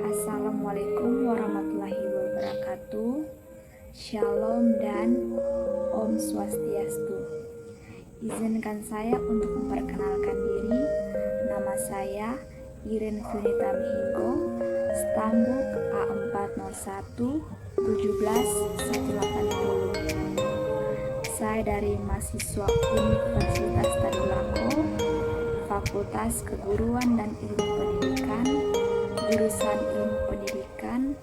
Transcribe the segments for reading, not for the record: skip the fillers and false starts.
Assalamualaikum warahmatullahi wabarakatuh. Shalom dan Om Swastiastu. Izinkan saya untuk memperkenalkan diri. Nama saya Iren Sunita Mihingo, Stambuk A401 17180. Saya dari mahasiswa Universitas Tadulako, Fakultas Keguruan dan Ilmu Pendidikan, jurusan Ilmu Pendidikan,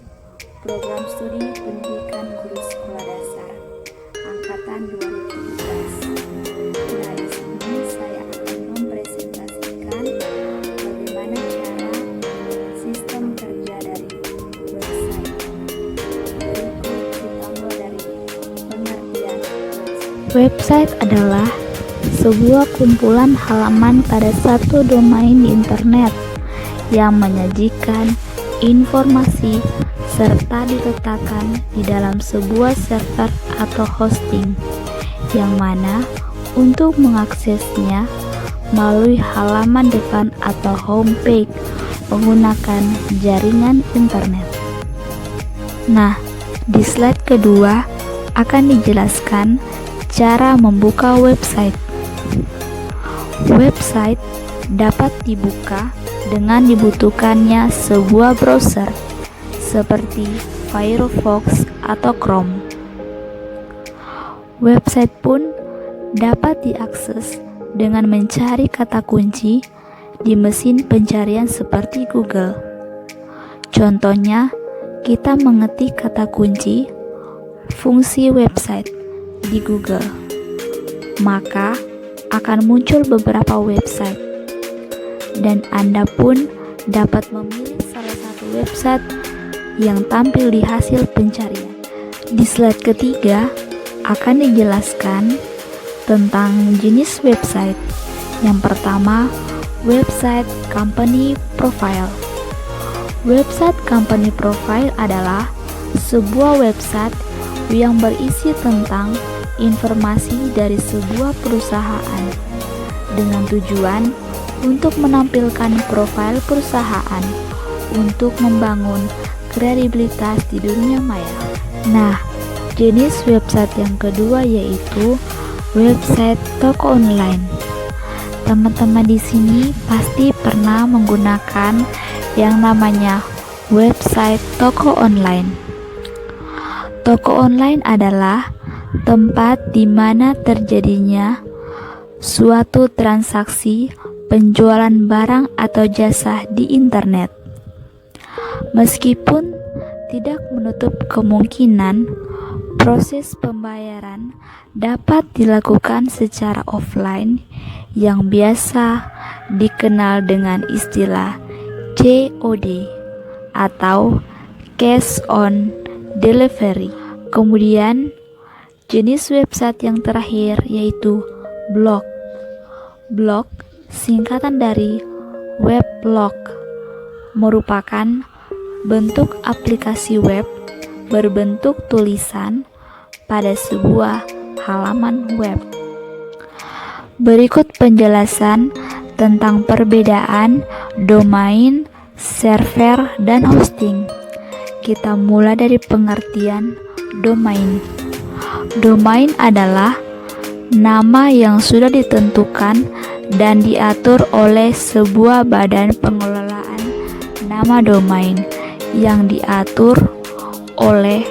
program studi Pendidikan Guru Sekolah Dasar, angkatan 2017. Nah, di sini saya akan mempresentasikan bagaimana cara sistem kerja dari website. Berikut kita mulai dari pengertian website. Website adalah sebuah kumpulan halaman pada satu domain di internet yang menyajikan informasi serta diletakkan di dalam sebuah server atau hosting, yang mana untuk mengaksesnya melalui halaman depan atau homepage menggunakan jaringan internet. Nah, di slide kedua akan dijelaskan cara membuka website. Website dapat dibuka dengan dibutuhkannya sebuah browser seperti Firefox atau Chrome. Website pun dapat diakses dengan mencari kata kunci di mesin pencarian seperti Google. Contohnya, kita mengetik kata kunci fungsi website di Google, maka akan muncul beberapa website, dan Anda pun dapat memilih salah satu website yang tampil di hasil pencarian. Di slide ketiga akan dijelaskan tentang jenis website. Yang pertama, website company profile. Website company profile adalah sebuah website yang berisi tentang informasi dari sebuah perusahaan dengan tujuan untuk menampilkan profil perusahaan untuk membangun kredibilitas di dunia maya. Nah, jenis website yang kedua yaitu website toko online. Teman-teman di sini pasti pernah menggunakan yang namanya website toko online. Toko online adalah tempat di mana terjadinya suatu transaksi penjualan barang atau jasa di internet. Meskipun tidak menutup kemungkinan proses pembayaran dapat dilakukan secara offline yang biasa dikenal dengan istilah COD atau cash on delivery. Kemudian jenis website yang terakhir yaitu blog. Blog singkatan dari weblog, merupakan bentuk aplikasi web berbentuk tulisan pada sebuah halaman web. Berikut penjelasan tentang perbedaan domain, server, dan hosting. Kita mulai dari pengertian domain. Domain adalah nama yang sudah ditentukan dan diatur oleh sebuah badan pengelolaan nama domain yang diatur oleh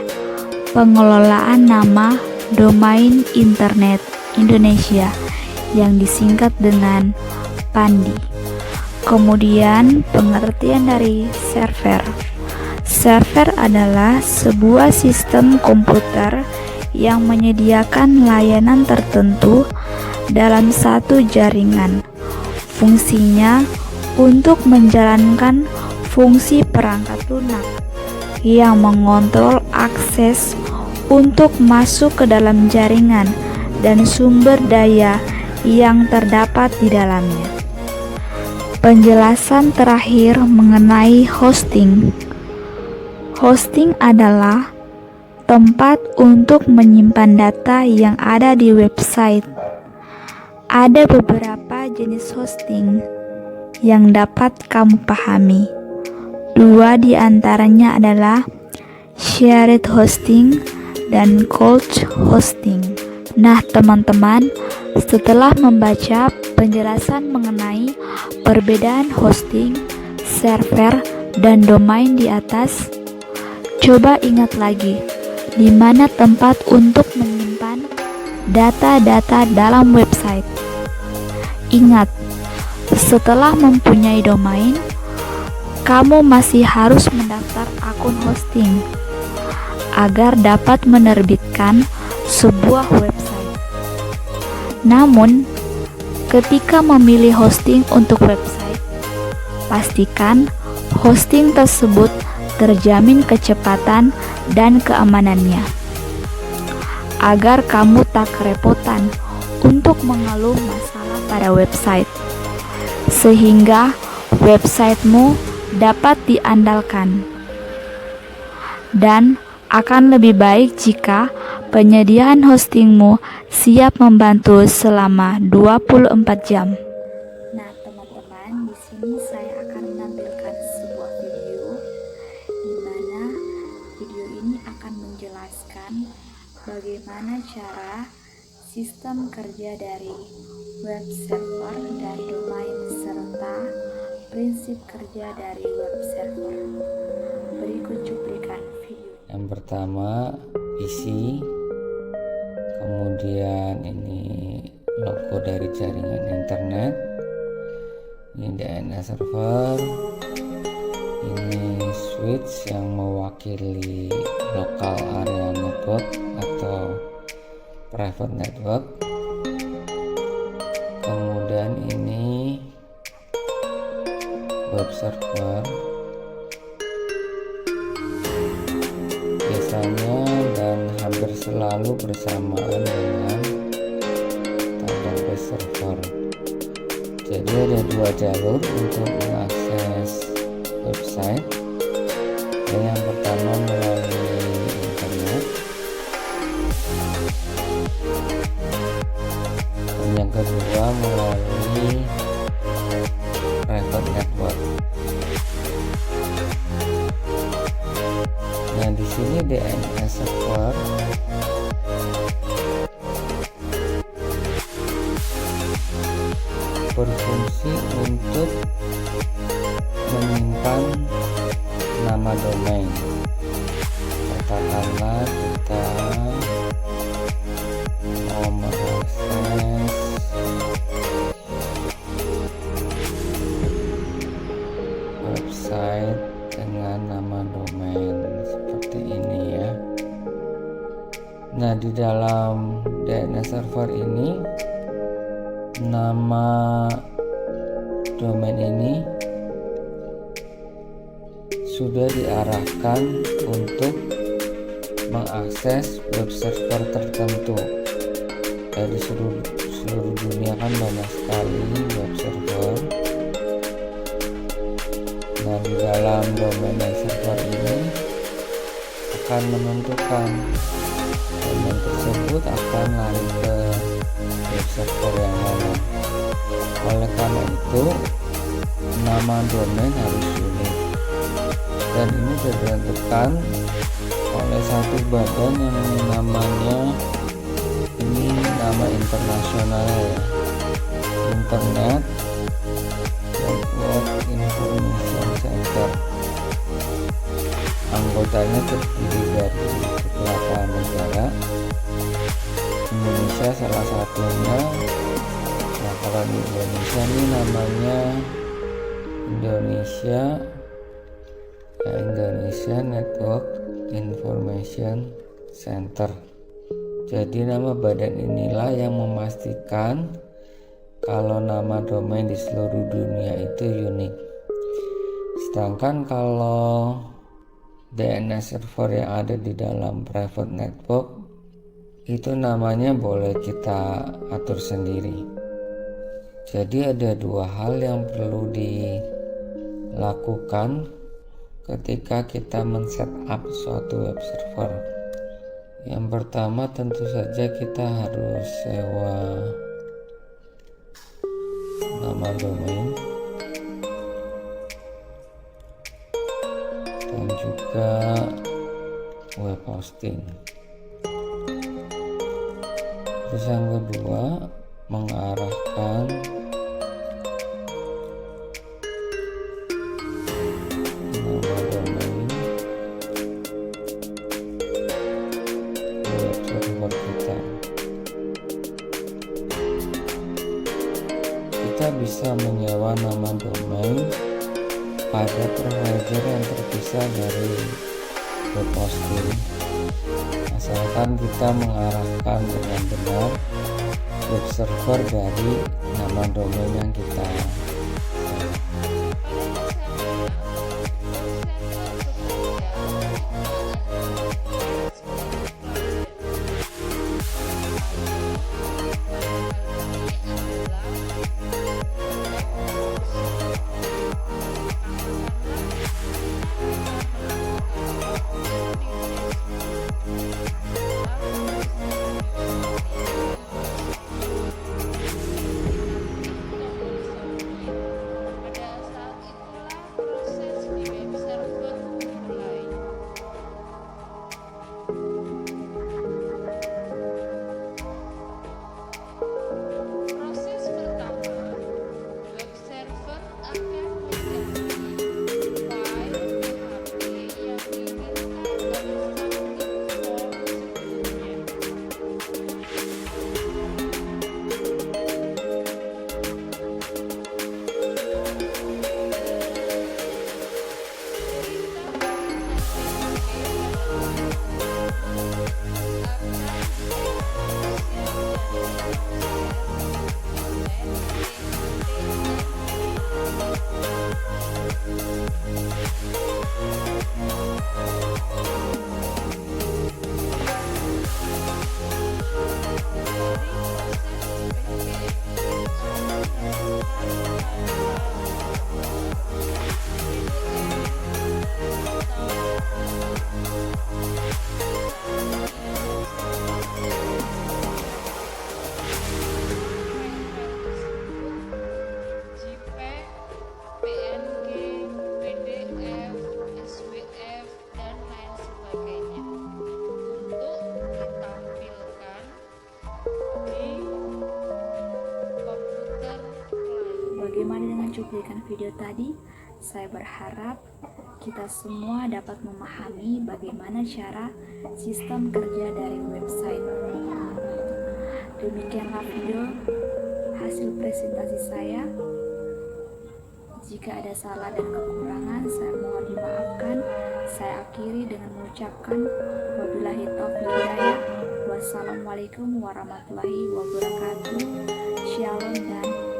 Pengelolaan Nama Domain Internet Indonesia yang disingkat dengan PANDI. Kemudian pengertian dari server. Server adalah sebuah sistem komputer yang menyediakan layanan tertentu dalam satu jaringan. Fungsinya untuk menjalankan fungsi perangkat lunak yang mengontrol akses untuk masuk ke dalam jaringan dan sumber daya yang terdapat di dalamnya. Penjelasan terakhir mengenai hosting. Hosting adalah tempat untuk menyimpan data yang ada di website. Ada beberapa jenis hosting yang dapat kamu pahami. Dua di antaranya adalah shared hosting dan cold hosting. Nah, teman-teman, setelah membaca penjelasan mengenai perbedaan hosting, server, dan domain di atas, coba ingat lagi di mana tempat untuk menyimpan data-data dalam website. Ingat, setelah mempunyai domain, kamu masih harus mendaftar akun hosting agar dapat menerbitkan sebuah website. Namun, ketika memilih hosting untuk website, pastikan hosting tersebut terjamin kecepatan dan keamanannya, agar kamu tak kerepotan untuk mengeluh masalah pada website, sehingga websitemu dapat diandalkan. Dan akan lebih baik jika penyediaan hostingmu siap membantu selama 24 jam. Nah, teman-teman, di sini saya akan menampilkan sebuah video di mana video ini akan menjelaskan bagaimana cara sistem kerja dari web server dan domain serta prinsip kerja dari web server. Berikut cuplikan video. Yang pertama PC, kemudian ini logo dari jaringan internet, ini DNS server, ini switch yang mewakili local area network atau private network, kemudian ini web server. Biasanya dan hampir selalu bersamaan dengan database server. Jadi ada dua jalur untuk mengakses website. Yang pertama melalui internet, dan yang kedua melalui private network. Nah, di sini DNS server berfungsi untuk menyimpan nama domain. Katakanlah kita mau mengakses website dengan nama domain seperti ini ya. Nah, di dalam DNS server ini nama domain ini sudah diarahkan untuk mengakses web server tertentu. Dari seluruh dunia kan banyak sekali web server. Nah, di dalam domain server ini akan menentukan domain tersebut akan lari ke web server yang mana. Oleh karena itu, nama domain harus unik, dan ini ditentukan oleh satu badan yang namanya, ini nama internasionalnya ya, Internet Network Information Center. Anggotanya terdiri dari beberapa negara, Indonesia salah satunya. Nah, kalau di Indonesia ini namanya Indonesia Network Information Center. Jadi nama badan inilah yang memastikan kalau nama domain di seluruh dunia itu unik. Sedangkan kalau DNS server yang ada di dalam private network itu namanya boleh kita atur sendiri. Jadi ada dua hal yang perlu dilakukan ketika kita men-setup suatu web server. Yang pertama tentu saja kita harus sewa nama domain. dan juga web hosting. Terus yang kedua, mengarahkan nama domain ke web server kita. Kita bisa menyewa nama domain pada provider yang terpisah dari web hosting, asalkan kita mengarahkan dengan benar web server dari nama domain yang kita Bagaimana dengan cuplikan video tadi? Saya berharap kita semua dapat memahami bagaimana cara sistem kerja dari website. Demikianlah video hasil presentasi saya. Jika ada salah dan kekurangan, saya mohon dimaafkan. Saya akhiri dengan mengucapkan wabillahi taufiq hidayah. Wassalamualaikum warahmatullahi wabarakatuh. Shalom dan